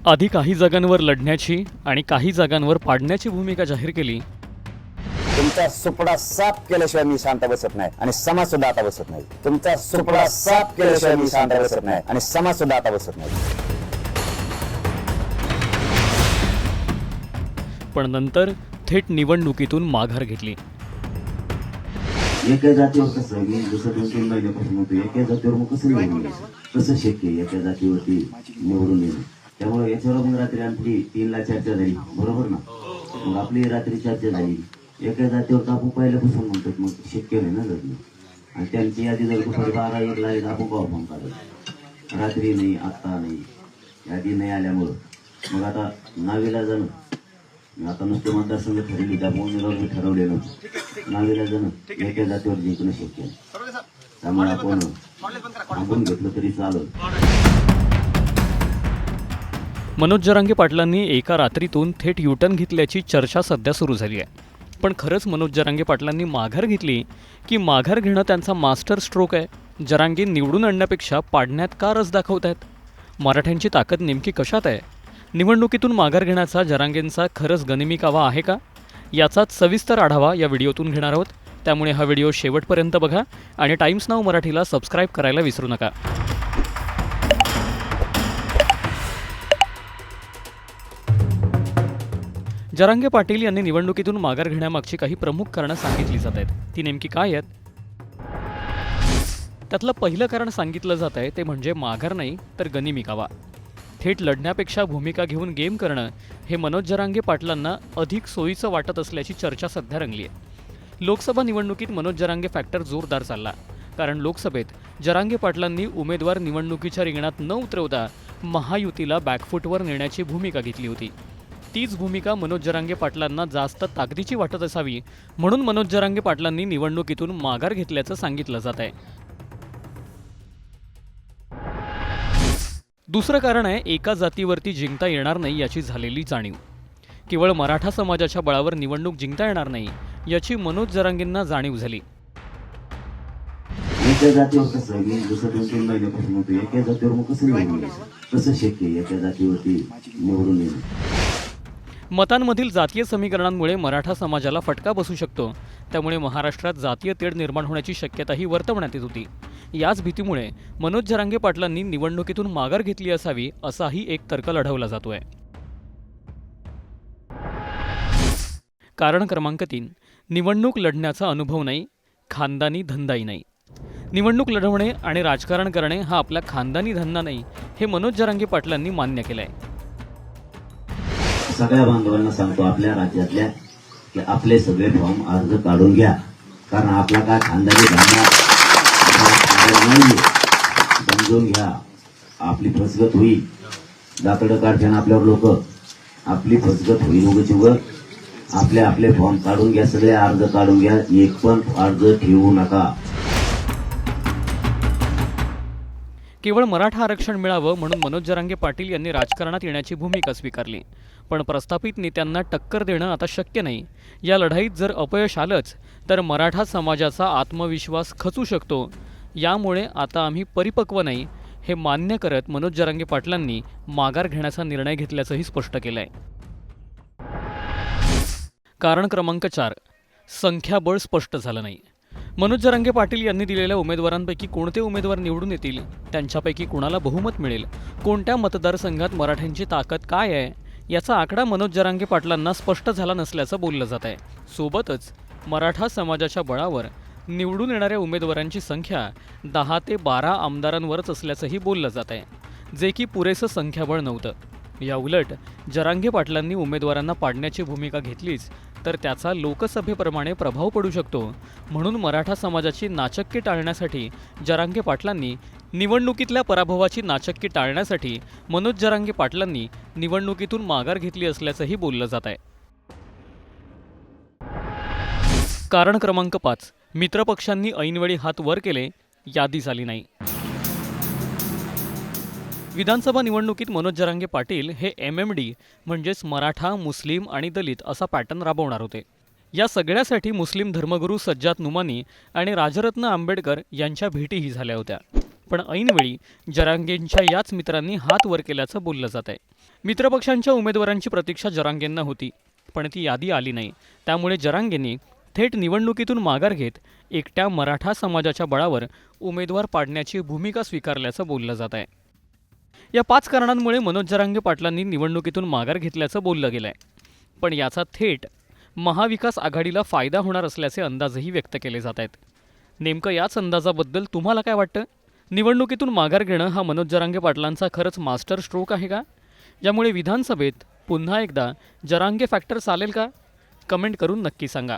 आधी काही जागांवर लढण्याची आणि काही जागांवर पाडण्याची भूमिका जाहीर केली। तुमचा सुपडा साफ केल्याशिवाय मी शांत बसत नाही आणि समाज सुद्धा आता बसत नाही। तुमचा सुपडा साफ केल्याशिवाय मी शांत बसत नाही आणि समाज सुद्धा आता बसत नाही। पण नंतर थेट निवडणुकीतून माघार घेतली। एका जातीवर कसं मी जसं 2-3 महिन्यापासून होतो एका जातीवर मग कसं निवडून यायचं कसं शक्य एका जातीवरती निवडून येणं। त्यामुळे याच्यावर मग रात्री आमची 3ला चर्चा झाली बरोबर ना। मग आपली रात्री चर्चा झाली एका जातीवर तर आपण पहिल्यापासून म्हणतात मग शक्य नाही ना लग्न आणि त्यांची यादी जर दुपारी 12-1 ला आपण कॉल फोन काढायचं रात्री नाही आत्ता नाही यादी नाही आल्यामुळं मग आता नावीला जाणं आता नुसते मतदारसंघ ठरवले त्यामुळे ठरवलेलं नावीला जाणं एका जातीवर जिंकणं शक्य आहे। त्यामुळे आपण थांबून घेतलं तरी चालेल। मनोज जरांगे पाटलांनी एका रात्रीतून थेट युटर्न घेतल्याची चर्चा सध्या सुरू झाली आहे। पण खरंच मनोज जरांगे पाटलांनी माघार घेतली की माघार घेणं त्यांचा मास्टर स्ट्रोक आहे? जरांगे निवडून आणण्यापेक्षा पाडण्यात का रस दाखवत आहेत? मराठ्यांची ताकद नेमकी कशात आहे? निवडणुकीतून माघार घेण्याचा जरांगेंचा खरंच गनिमी कावा आहे का? याचाच सविस्तर आढावा या व्हिडिओतून घेणार आहोत। त्यामुळे हा व्हिडिओ शेवटपर्यंत बघा आणि टाइम्स नाऊ मराठीला सबस्क्राईब करायला विसरू नका। जरांगे पाटील यांनी निवडणुकीतून माघार घेण्यामागची काही प्रमुख कारणं सांगितली जात आहेत। ती नेमकी काय आहेत? त्यातलं पहिलं कारण सांगितलं जात आहे ते म्हणजे माघार नाही तर गनिमी कावा। थेट लढण्यापेक्षा भूमिका घेऊन गेम करणं हे मनोज जरांगे पाटलांना अधिक सोयीचं वाटत असल्याची चर्चा सध्या रंगली आहे। लोकसभा निवडणुकीत मनोज जरांगे फॅक्टर जोरदार चालला, कारण लोकसभेत जरांगे पाटलांनी उमेदवार निवडणुकीच्या रिंगणात न उतरवता महायुतीला बॅकफूटवर नेण्याची भूमिका घेतली होती। तीच भूमिका मनोज जरांगे पाटलांना जास्त ताकदीची वाटत असावी म्हणून मनोज जरांगे पाटलांनी निवडणुकीतून माघार घेतल्याचं सांगितलं जात आहे। दुसरं कारण आहे एका जातीवरती जिंकता येणार नाही याची झालेली जाणीव। केवळ मराठा समाजाच्या बळावर निवडणूक जिंकता येणार नाही याची मनोज जरांगेंना जाणीव झाली। एका जातीवर कसं मी जसं 2-3 महिन्यापासून होतो एका जातीवर मग कसं निवडून यायचं कसं शक्य एका जातीवरती निवडून येणं। मतांमधील जातीय समीकरणांमुळे मराठा समाजाला फटका बसू शकतो, त्यामुळे महाराष्ट्रात जातीय तेढ निर्माण होण्याची शक्यताही वर्तवण्यात येत होती। याच भीतीमुळे मनोज जरांगे पाटलांनी निवडणुकीतून माघार घेतली असावी असाही एक तर्क लढवला जातोय। कारण क्रमांक 3, निवडणूक लढण्याचा अनुभव नाही, खानदानी धंदाही नाही। निवडणूक लढवणे आणि राजकारण करणे हा आपला खानदानी धंदा नाही हे मनोज जरांगे पाटलांनी मान्य केलंय। सगळ्या बांधवांना सांगतो आपल्या राज्यातल्या की आपले सगळे फॉर्म अर्ज काढून घ्या, कारण आपला काय खानदानी धंदा नाहीये। समजून घ्या आपली फसगत होईल, दातडं काढताना आपल्यावर लोक आपली फसगत होईल उगाच उगाच आपले फॉर्म काढून घ्या, सगळे अर्ज काढून घ्या, एक पण अर्ज ठेवू नका। केवळ मराठा आरक्षण मिळावं म्हणून मनोज जरांगे पाटील यांनी राजकारणात येण्याची भूमिका स्वीकारली, पण प्रस्थापित नेत्यांना टक्कर देणं आता शक्य नाही। या लढाईत जर अपयश आलंच तर मराठा समाजाचा आत्मविश्वास खचू शकतो। यामुळे आता आम्ही परिपक्व नाही हे मान्य करत मनोज जरांगे पाटलांनी माघार घेण्याचा निर्णय घेतल्याचंही स्पष्ट केलंय। कारण क्रमांक 4, संख्याबळ स्पष्ट झालं नाही। मनोज जरांगे पाटील यांनी दिलेल्या उमेदवारांपैकी कोणते उमेदवार निवडून येतील, त्यांच्यापैकी कुणाला बहुमत मिळेल, कोणत्या मतदारसंघात मराठ्यांची ताकद काय आहे याचा आकडा मनोज जरांगे पाटलांना स्पष्ट झाला नसल्याचं बोललं जात आहे। सोबतच मराठा समाजाच्या बळावर निवडून येणाऱ्या उमेदवारांची संख्या 10 ते 12 आमदारांवरच असल्याचंही बोललं जात आहे, जे की पुरेसं संख्याबळ नव्हतं। या उलट जरांगे पाटलांनी उमेदवारांना पाडण्याची भूमिका घेतलीच तर त्याचा लोकसभेप्रमाणे प्रभाव पडू शकतो। म्हणून मराठा समाजाची नाचक्की टाळण्यासाठी जरांगे पाटलांनी निवडणुकीतल्या पराभवाची नाचक्की टाळण्यासाठी मनोज जरांगे पाटलांनी निवडणुकीतून माघार घेतली असल्याचंही बोललं जात आहे। कारण क्रमांक 5, मित्रपक्षांनी ऐनवेळी हात वर केले, यादी झाली नाही। विधानसभा निवडणुकीत मनोज जरांगे पाटील हे MMD म्हणजेच मराठा, मुस्लिम आणि दलित असा पॅटर्न राबवणार होते। या सगळ्यासाठी मुस्लिम धर्मगुरू सज्जाद नुमानी आणि राजरत्न आंबेडकर यांच्या भेटीही झाल्या होत्या। पण ऐनवेळी जरांगेंच्या याच मित्रांनी हात वर केल्याचं बोललं जात आहे। मित्रपक्षांच्या उमेदवारांची प्रतीक्षा जरांगेंना होती, पण ती यादी आली नाही. त्यामुळे जरांगेंनी थेट निवडणुकीतून माघार घेत एकट्या मराठा समाजाच्या बळावर उमेदवार पाडण्याची भूमिका स्वीकारल्याचं बोललं जात आहे. या 5 कारणांमुळे मनोज जरांगे पाटलांनी निवडणुकीतून माघार घेतल्याचं बोललं गेलं आहे. पण याचा थेट महाविकास आघाडीला फायदा होणार असल्याचे अंदाजही व्यक्त केले जात आहेत. नेमकं याच अंदाजाबद्दल तुम्हाला काय वाटतं? निवडणुकीतून माघार घेणं हा मनोज जरांगे पाटलांचा खरंच मास्टर स्ट्रोक आहे का? यामुळे विधानसभेत पुन्हा एकदा जरांगे फॅक्टर चालेल का? कमेंट करून नक्की सांगा.